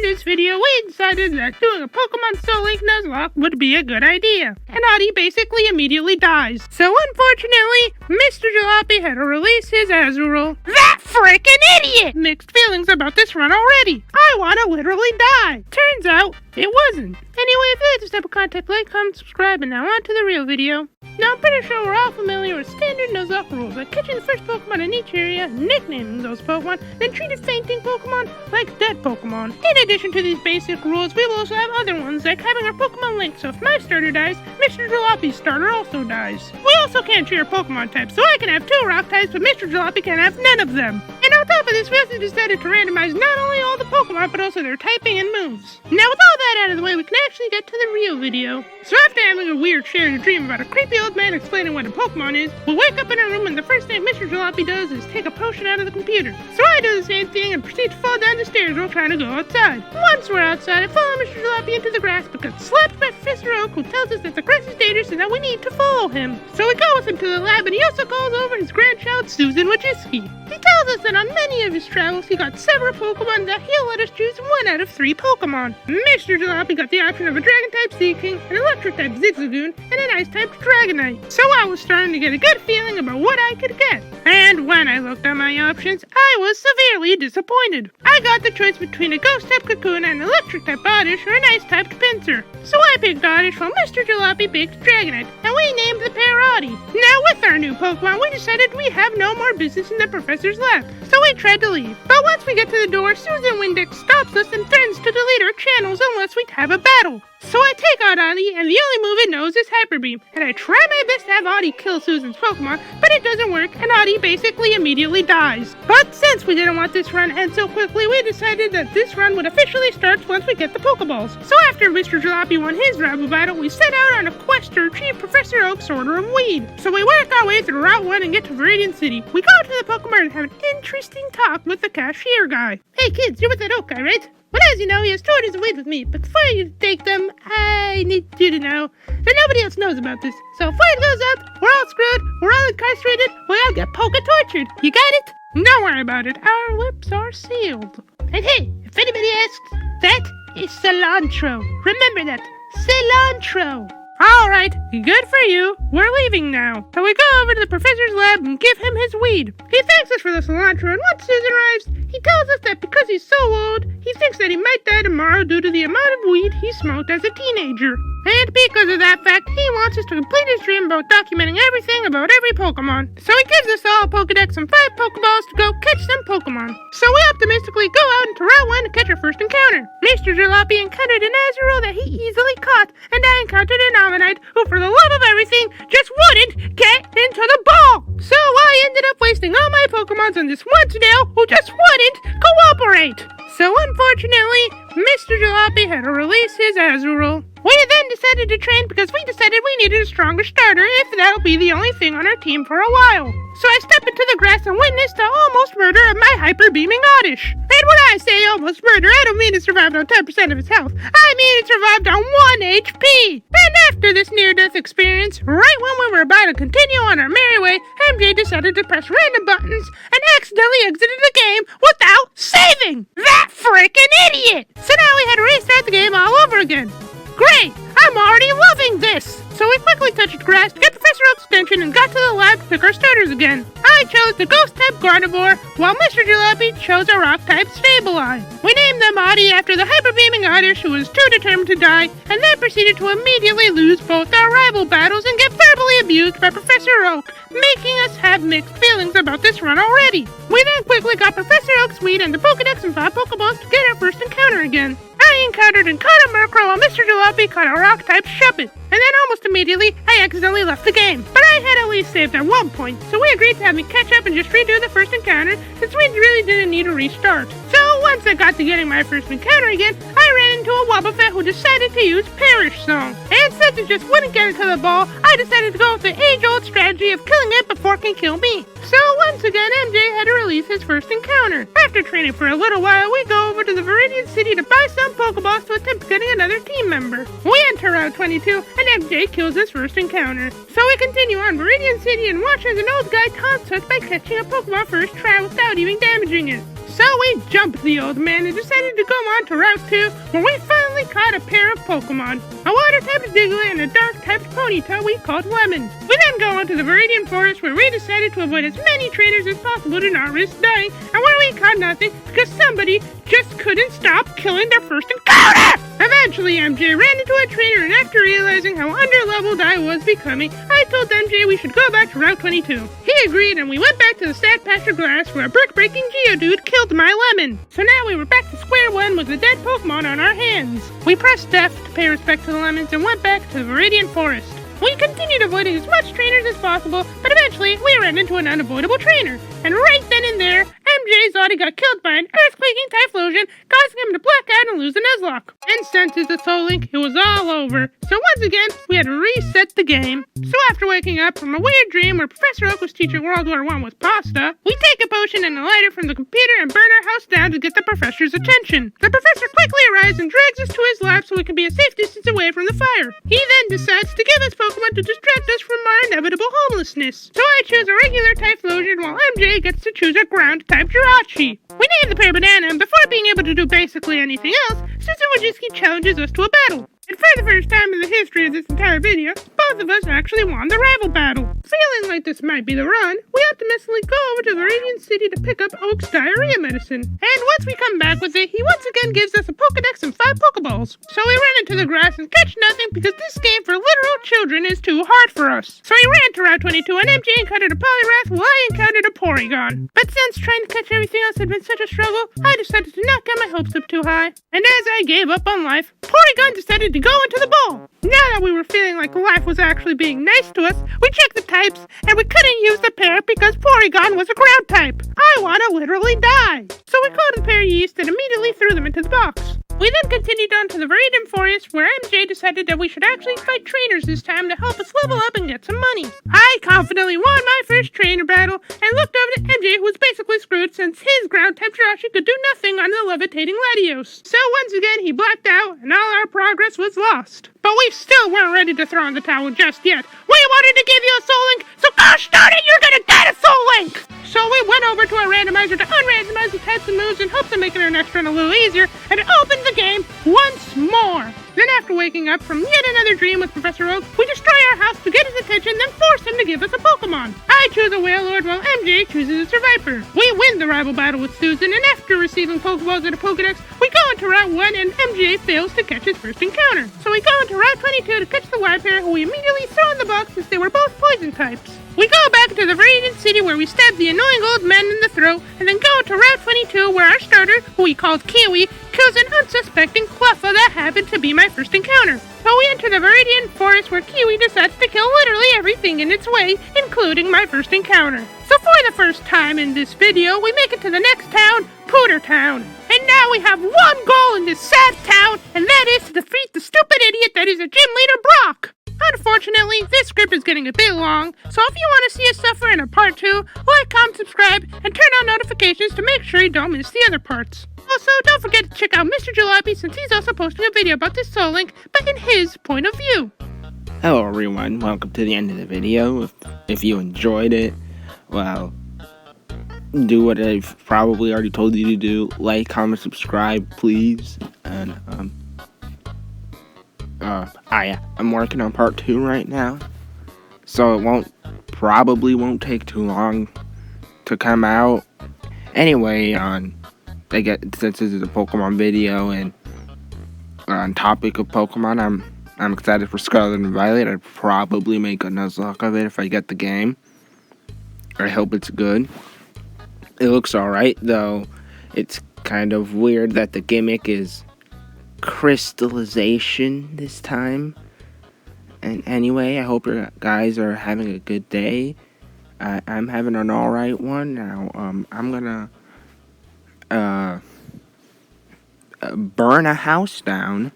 in this video, we decided that doing a Pokemon Soul Link Nuzlocke would be a good idea. And Audie basically immediately dies. So unfortunately, Mr. Jolapi had to release his Azurill. That frickin' idiot! Mixed feelings about this run already. I want to literally die. Turns out, it wasn't. Anyway, if you like this type of content, like, comment, subscribe, and now on to the real video. Now, I'm pretty sure we're all familiar with standard Nuzlocke rules, like catching the first Pokemon in each area, nicknaming those Pokemon, then treating fainting Pokemon like dead Pokemon. In addition to these basic rules, we will also have other ones, like having our Pokemon linked, so if my starter dies, Mr. Jolapi's starter also dies. We also can't share Pokemon types, so I can have 2 rock types, but Mr. Jolapi can have none of them. And on top of this, we also decided to randomize not only all the Pokemon, but also their typing and moves. Now, with all that out of the way, we can actually get to the real video. So after having a weird shared dream about a creepy old man explaining what a Pokemon is, we'll wake up in our room and the first thing Mr. Jolapi does is take a potion out of the computer. So I do the same thing and proceed to fall down the stairs while trying to go outside. Once we're outside, I follow Mr. Jolapi into the grass but get slapped by Professor Oak, who tells us that the grass is dangerous and that we need to follow him. So we go with him to the lab, and he also calls over his grandchild, Susan Wojcicki. He tells us that on many of his travels, he got several Pokemon that he'll let us choose 1 out of 3 Pokemon. Mr. Jolapi got the option of a Dragon-type Seaking, an Electric-type Zigzagoon, and an Ice-type Dragonite. So I was starting to get a good feeling about what I could get. And when I looked at my options, I was severely disappointed. I got the choice between a Ghost-type Cocoon and an Electric-type Oddish or an Ice-type Pinsir. So I picked Oddish while Mr. Jolapi picked Dragonite, and we named the pair Audie. Now with our new Pokemon, we decided we have no more business in the Professor's lab, so we tried to leave. But once we get to the door, Susan Windex stops us and threatens to delete our channels unless we have a battle. So I take out Audie, and the only move it knows is Hyper Beam, and I try my best to have Audie kill Susan's Pokemon, but it doesn't work, and Audie basically immediately dies. But since we didn't want this run to end so quickly, we decided that this run would officially start once we get the Pokeballs. So after Mr. Jolapi won his rival battle, we set out on a quest to retrieve Professor Oak's Order of Weed. So we work our way through Route 1 and get to Viridian City. We go to the Pokemon and have an interesting talk with the cashier guy. Hey kids, you're with that Oak guy, right? Well, as you know, he has 2 orders of weed with me, but before you take them, I need you to know that nobody else knows about this. So if word goes out, we're all screwed, we're all incarcerated, we all get tortured. You got it? Don't worry about it. Our lips are sealed. And hey, if anybody asks, that is cilantro. Remember that. Cilantro. Alright, good for you. We're leaving now. So we go over to the professor's lab and give him his weed. He thanks us for the cilantro, and once Susan arrives, he tells us that because he's so old, he thinks that he might die tomorrow due to the amount of weed he smoked as a teenager. And because of that fact, he wants us to complete his dream about documenting everything about every Pokemon. So he gives us all a Pokedex and 5 Pokeballs to go catch some Pokemon. So we optimistically go out into Route 1 to catch our first encounter. Mr. Jolapi encountered an Azurill that he easily caught, and I encountered an Ammonite who, for the love of everything, just wouldn't get into the ball. So I ended up wasting all my Pokemons on this one snail who just wouldn't cooperate. So unfortunately, Mr. Jolapi had to release his Azurill. We then decided to train because we decided we needed a stronger starter if that'll be the only thing on our team for a while. So I step into the grass and witness the almost murder of my hyper-beaming Oddish. And when I say almost murder, I don't mean it survived on 10% of its health. I mean it survived on 1 HP. And after this near-death experience, right when we were about to continue on our merry way, MJ decided to press random buttons and accidentally exited the game without saving. That frickin' idiot! So now we had to restart the game all over again. Great! I'm already loving this! So we quickly touched grass to get Professor Oak's attention and got to the lab to pick our starters again. I chose the Ghost-type Gardevoir, while Mr. Jolapi chose a Rock-type Sableye. We named them Audie after the hyper-beaming Oddish who was too determined to die, and then proceeded to immediately lose both our rival battles and get verbally abused by Professor Oak, making us have mixed feelings about this run already. We then quickly got Professor Oak's weed and the Pokedex and 5 Pokeballs to get our first encounter again. I encountered and caught a Murkrow while Mr. Jolapi caught a Rock-type Shuppet. And then almost immediately, I accidentally left the game. But I had at least saved at one point, so we agreed to have me catch up and just redo the first encounter, since we really didn't need a restart. So once I got to getting my first encounter again, I ran into a Wobbuffet who decided to use Perish Song. And since it just wouldn't get into the ball, I decided to go with the age-old strategy of killing it before it can kill me. So once again, MJ had to release his first encounter. After training for a little while, we go over to the Viridian City to buy some Pokeballs to attempt getting another team member. We enter Route 22, and MJ kills his first encounter. So we continue on Viridian City and watch as an old guy taunts us by catching a Pokemon first try without even damaging it. So we jumped the old man and decided to go on to Route 2, where we finally caught a pair of Pokémon. A water-typed Diglett and a dark-typed Ponyta we called Lemon. We then go on to the Viridian Forest, where we decided to avoid as many trainers as possible to not risk dying, and where we caught nothing because somebody just couldn't stop killing their first encounter! Eventually, MJ ran into a trainer, and after realizing how underleveled I was becoming, I told MJ we should go back to Route 22. He agreed, and we went back to the Stat Patch of Grass, where a brick-breaking Geodude killed my Lemon. So now we were back to square one with a dead Pokemon on our hands. We pressed F to pay respect to the Lemons and went back to the Viridian Forest. We continued avoiding as much trainers as possible, but eventually we ran into an unavoidable trainer. And right then and there, MJ Zoddy got killed by an earthquaking Typhlosion, causing him to black out and lose the Nuzlocke. And since it's a Soul Link, it was all over. So once again, we had to reset the game. So after waking up from a weird dream where Professor Oak was teaching World War I with pasta, we take a potion and a lighter from the computer and burn our house down to get the professor's attention. The professor quickly arrives and drags us to his lab so we can be a safe distance away from the fire. He then decides to give us Pokemon to distract us from our inevitable homelessness. So I choose a regular Typhlosion while MJ gets to choose a ground-type Jolapi. We name the pair Banana, and before being able to do basically anything else, Susan Wojcicki challenges us to a battle. And for the first time in the history of this entire video, both of us actually won the rival battle. Feeling like this might be the run, we optimistically go over to the Radiant City to pick up Oak's diarrhea medicine. And once we come back with it, he once again gives us a Pokedex and 5 Pokeballs. So we run into the grass and catch nothing because this game for literal children is too hard for us. So he ran to Route 22 and MJ encountered a Poliwrath while I encountered a Porygon. But since trying to catch everything else had been such a struggle, I decided to not get my hopes up too high. And as I gave up on life, Porygon decided to go into the bowl. Now that we were feeling like life was actually being nice to us, we checked the types, and we couldn't use the pair because Porygon was a ground type. I want to literally die. So we called a pair of yeast and immediately threw them into the box. We then continued on to the Viridian Forest, where MJ decided that we should actually fight trainers this time to help us level up and get some money. I confidently won my first trainer battle, and looked over to MJ, who was basically screwed since his ground-type Jirachi could do nothing on the levitating Latios. So once again, he blacked out, and all our progress was lost. But we still weren't ready to throw in the towel just yet. We wanted to give you a Soul Link, so gosh darn it, you're gonna get a Soul Link! So we went over to our randomizer to unrandomize the types and moves in hopes of making our next run a little easier, and opened the game once more. Then after waking up from yet another dream with Professor Oak, we destroy our house to get his attention, then force him to give us a Pokemon. I choose a Wailord while MJ chooses a Survivor. We win the rival battle with Susan, and after receiving Pokeballs and a Pokedex, we go into Route 1 and MJ fails to catch his first encounter. So we go into Route 22 to catch the Y-pair, who we immediately throw in the box since they were both poison types. We go back to the Viridian City where we stab the annoying old man in the throat, and then go to Route 22 where our starter, who we called Kiwi, kills an unsuspecting Cleffa that happened to be my first encounter. So we enter the Viridian Forest where Kiwi decides to kill literally everything in its way, including my first encounter. So for the first time in this video, we make it to the next town, Pooter Town. And now we have one goal in this sad town, and that is to defeat the stupid idiot that is a gym leader, Brock. Unfortunately, this script is getting a bit long, so if you want to see us suffer in a part 2, like, comment, subscribe, and turn on notifications to make sure you don't miss the other parts. Also, don't forget to check out Mr. Jolapi since he's also posting a video about this Soul Link, but in his point of view. Hello everyone, welcome to the end of the video. If you enjoyed it, well, do what I've probably already told you to do. Like, comment, subscribe, please. And, I'm working on part 2 right now, so it probably won't take too long to come out. Anyway, since this is a Pokemon video and on topic of Pokemon, I'm excited for Scarlet and Violet. I'd probably make a Nuzlocke of it if I get the game. I hope it's good. It looks alright, though it's kind of weird that the gimmick is crystallization this time. And anyway, I hope you guys are having a good day. I'm having an alright one. Now, I'm gonna burn a house down